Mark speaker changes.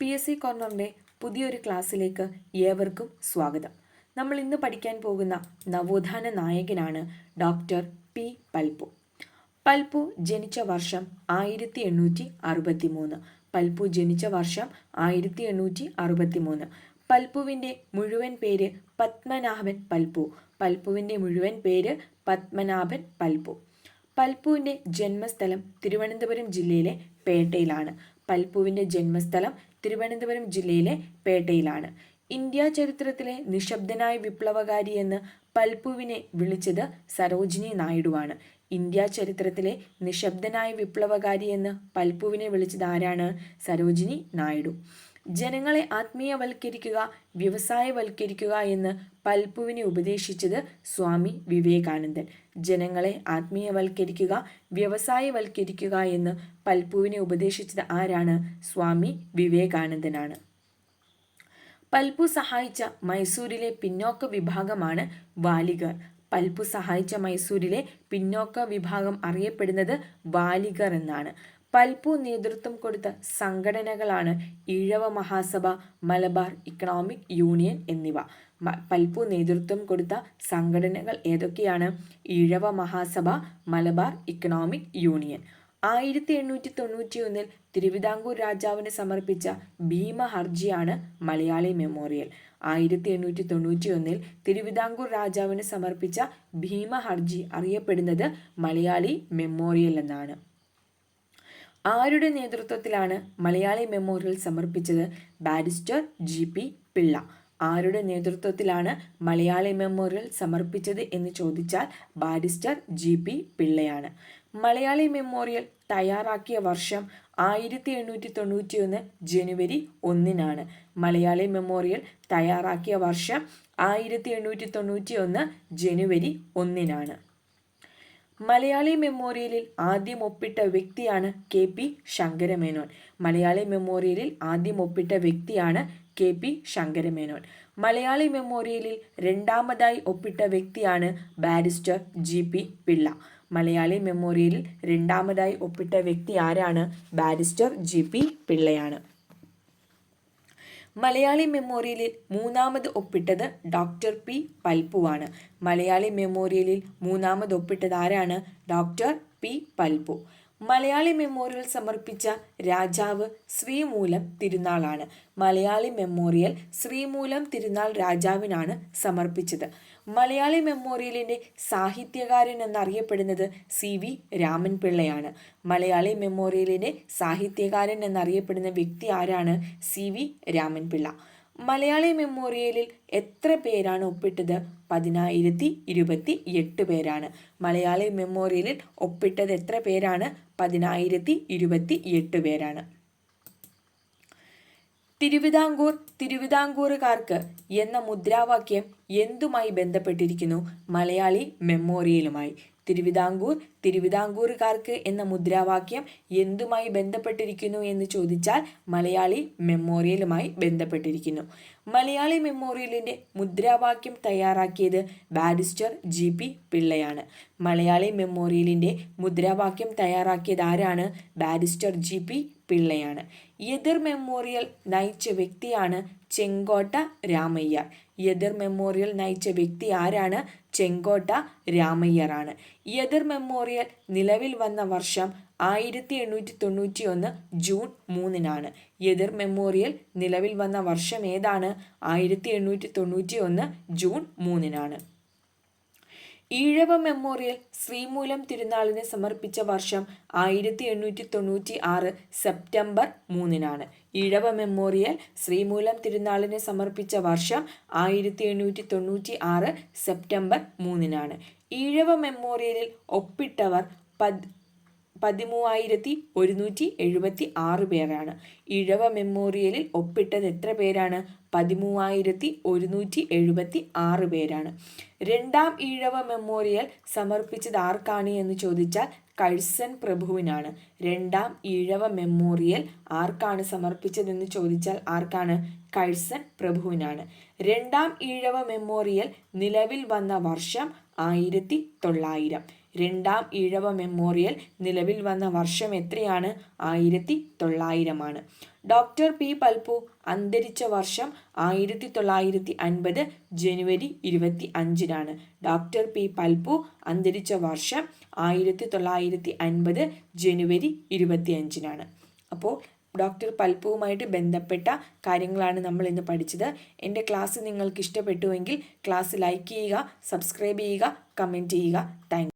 Speaker 1: PSC കോർണറിൻ്റെ പുതിയൊരു ക്ലാസ്സിലേക്ക് ഏവർക്കും സ്വാഗതം. നമ്മൾ ഇന്ന് പഠിക്കാൻ പോകുന്ന നവോത്ഥാന നായകനാണ് ഡോക്ടർ പി പൽപു. പൽപു ജനിച്ച വർഷം 1863. പൽപു ജനിച്ച വർഷം 1863. പൽപുവിൻ്റെ മുഴുവൻ പേര് പത്മനാഭൻ പൽപു. പൽപുവിൻ്റെ മുഴുവൻ പേര് പത്മനാഭൻ പൽപു. പൽപുവിൻ്റെ ജന്മസ്ഥലം തിരുവനന്തപുരം ജില്ലയിലെ പേട്ടയിലാണ്. പൽപുവിൻ്റെ ജന്മസ്ഥലം തിരുവനന്തപുരം ജില്ലയിലെ പേട്ടയിലാണ്. ഇന്ത്യ ചരിത്രത്തിലെ നിശബ്ദനായ വിപ്ലവകാരി എന്ന് പൽപുവിനെ വിളിച്ചത് സരോജിനി നായിഡുവാണ്. ഇന്ത്യ ചരിത്രത്തിലെ നിശബ്ദനായ വിപ്ലവകാരി എന്ന് പൽപുവിനെ വിളിച്ചത് ആരാണ്? സരോജിനി നായിഡു. ജനങ്ങളെ ആത്മീയവൽക്കരിക്കുക, വ്യവസായവൽക്കരിക്കുക എന്ന് പൽപുവിനെ ഉപദേശിച്ചത് സ്വാമി വിവേകാനന്ദൻ. ജനങ്ങളെ ആത്മീയവൽക്കരിക്കുക, വ്യവസായവൽക്കരിക്കുക എന്ന് പൽപുവിനെ ഉപദേശിച്ചത് ആരാണ്? സ്വാമി വിവേകാനന്ദനാണ്. പൽപു സഹായിച്ച മൈസൂരിലെ പിന്നോക്ക വിഭാഗമാണ് വാലിഗർ. പൽപു സഹായിച്ച മൈസൂരിലെ പിന്നോക്ക വിഭാഗം അറിയപ്പെടുന്നത് വാലിഗർ എന്നാണ്. പൽപു നേതൃത്വം കൊടുത്ത സംഘടനകളാണ് ഈഴവ മഹാസഭ, മലബാർ ഇക്കണോമിക് യൂണിയൻ എന്നിവ. പൽപു നേതൃത്വം കൊടുത്ത സംഘടനകൾ ഏതൊക്കെയാണ്? Ezhava Mahasabha, Malabar economic union. 1891 തിരുവിതാംകൂർ രാജാവിന് സമർപ്പിച്ച ഭീമ ഹർജിയാണ് മലയാളി മെമ്മോറിയൽ. 1891 തിരുവിതാംകൂർ രാജാവിന് സമർപ്പിച്ച ഭീമ ഹർജി അറിയപ്പെടുന്നത് മലയാളി മെമ്മോറിയൽ എന്നാണ്. ആരുടെ നേതൃത്വത്തിലാണ് മലയാളി മെമ്മോറിയൽ സമർപ്പിച്ചത്? Barrister GP Pillai. ആരുടെ നേതൃത്വത്തിലാണ് മലയാളി മെമ്മോറിയൽ സമർപ്പിച്ചത് എന്ന് ചോദിച്ചാൽ ബാരിസ്റ്റർ GP പിള്ളയാണ്. മലയാളി മെമ്മോറിയൽ തയ്യാറാക്കിയ വർഷം 1891 ജനുവരി 1-നാണ്. മലയാളി മെമ്മോറിയൽ തയ്യാറാക്കിയ വർഷം 1891 ജനുവരി 1-നാണ്. മലയാളി മെമ്മോറിയലിൽ ആദ്യം ഒപ്പിട്ട വ്യക്തിയാണ് KP ശങ്കരമേനോൻ. മലയാളി മെമ്മോറിയലിൽ ആദ്യം ഒപ്പിട്ട വ്യക്തിയാണ് KP ശങ്കരമേനോൻ. മലയാളി മെമ്മോറിയലിൽ രണ്ടാമതായി ഒപ്പിട്ട വ്യക്തിയാണ് ബാരിസ്റ്റർ GP പിള്ള. മലയാളി മെമ്മോറിയലിൽ രണ്ടാമതായി ഒപ്പിട്ട വ്യക്തി ആരാണ്? Barrister GP പിള്ളയാണ്. മലയാളി മെമ്മോറിയലിൽ മൂന്നാമത് ഒപ്പിട്ടത് ഡോക്ടർ പി പൽപുവാണ്. മലയാളി മെമ്മോറിയലിൽ മൂന്നാമത് ഒപ്പിട്ടത് ആരാണ്? Doctor P Palpu. Malayali memorial സമർപ്പിച്ച രാജാവ് ശ്രീമൂലം തിരുനാളാണ്. മലയാളി മെമ്മോറിയൽ ശ്രീമൂലം തിരുനാൾ രാജാവിനാണ് സമർപ്പിച്ചത്. മലയാളി മെമ്മോറിയലിൻ്റെ സാഹിത്യകാരൻ എന്നറിയപ്പെടുന്നത് CV രാമൻ പിള്ളയാണ്. മലയാളി മെമ്മോറിയലിൻ്റെ സാഹിത്യകാരൻ എന്നറിയപ്പെടുന്ന വ്യക്തി ആരാണ്? CV രാമൻ പിള്ള. മലയാളി മെമ്മോറിയലിൽ എത്ര പേരാണ് ഒപ്പിട്ടത്? 10,028 പേരാണ്. മലയാളി മെമ്മോറിയലിൽ ഒപ്പിട്ടത് എത്ര പേരാണ്? 10,028 പേരാണ്. തിരുവിതാംകൂറുകാർക്ക് എന്ന മുദ്രാവാക്യം എന്തുമായി ബന്ധപ്പെട്ടിരിക്കുന്നു? മലയാളി മെമ്മോറിയലുമായി. തിരുവിതാംകൂറുകാർക്ക് എന്ന മുദ്രാവാക്യം എന്തുമായി ബന്ധപ്പെട്ടിരിക്കുന്നു എന്ന് ചോദിച്ചാൽ മലയാളി മെമ്മോറിയലുമായി ബന്ധപ്പെട്ടിരിക്കുന്നു. മലയാളി മെമ്മോറിയലിൻ്റെ മുദ്രാവാക്യം തയ്യാറാക്കിയത് ബാരിസ്റ്റർ GP പിള്ളയാണ്. മലയാളി മെമ്മോറിയലിൻ്റെ മുദ്രാവാക്യം തയ്യാറാക്കിയത് ആരാണ്? Barrister GP പിള്ളയാണ്. എതിർ മെമ്മോറിയൽ നയിച്ച വ്യക്തിയാണ് ചെങ്കോട്ട രാമയ്യർ. എതിർ മെമ്മോറിയൽ നയിച്ച വ്യക്തി ആരാണ്? ചെങ്കോട്ട രാമയ്യറാണ്. എതിർ മെമ്മോറിയൽ നിലവിൽ വന്ന വർഷം 1891 ജൂൺ 3-നാണ്. എതിർ മെമ്മോറിയൽ നിലവിൽ വന്ന വർഷം ഏതാണ്? 1891 ജൂൺ 3-നാണ്. ഈഴവ മെമ്മോറിയൽ ശ്രീമൂലം തിരുനാളിന് സമർപ്പിച്ച വർഷം 1896 സെപ്റ്റംബർ 3-നാണ്. ഈഴവ മെമ്മോറിയൽ ശ്രീമൂലം തിരുനാളിന് സമർപ്പിച്ച വർഷം 1896 സെപ്റ്റംബർ 3-നാണ്. ഈഴവ മെമ്മോറിയലിൽ ഒപ്പിട്ടവർ 13,176 പേരാണ്. ഈഴവ മെമ്മോറിയലിൽ ഒപ്പിട്ടത് എത്ര പേരാണ്? 13,176 പേരാണ്. രണ്ടാം ഈഴവ മെമ്മോറിയൽ സമർപ്പിച്ചത് ആർക്കാണ് എന്ന് ചോദിച്ചാൽ കഴ്സൺ പ്രഭുവിനാണ്. രണ്ടാം ഈഴവ മെമ്മോറിയൽ ആർക്കാണ് സമർപ്പിച്ചതെന്ന് ചോദിച്ചാൽ ആർക്കാണ്? കഴ്സൺ പ്രഭുവിനാണ്. രണ്ടാം ഈഴവ മെമ്മോറിയൽ നിലവിൽ വന്ന വർഷം 1900. രണ്ടാം ഈഴവ മെമ്മോറിയൽ നിലവിൽ വന്ന വർഷം എത്രയാണ്? 1900 ഡോക്ടർ പി പൽപു അന്തരിച്ച വർഷം 1950 ജനുവരി 25 ഡോക്ടർ പി പൽപു അന്തരിച്ച വർഷം 1950 ജനുവരി 25 അപ്പോൾ ഡോക്ടർ പൽപുവുമായിട്ട് ബന്ധപ്പെട്ട കാര്യങ്ങളാണ് നമ്മൾ ഇന്ന് പഠിച്ചത്. എൻ്റെ ക്ലാസ് നിങ്ങൾക്ക് ഇഷ്ടപ്പെട്ടുവെങ്കിൽ ക്ലാസ് ലൈക്ക് ചെയ്യുക, സബ്സ്ക്രൈബ് ചെയ്യുക, കമൻറ്റ് ചെയ്യുക. താങ്ക്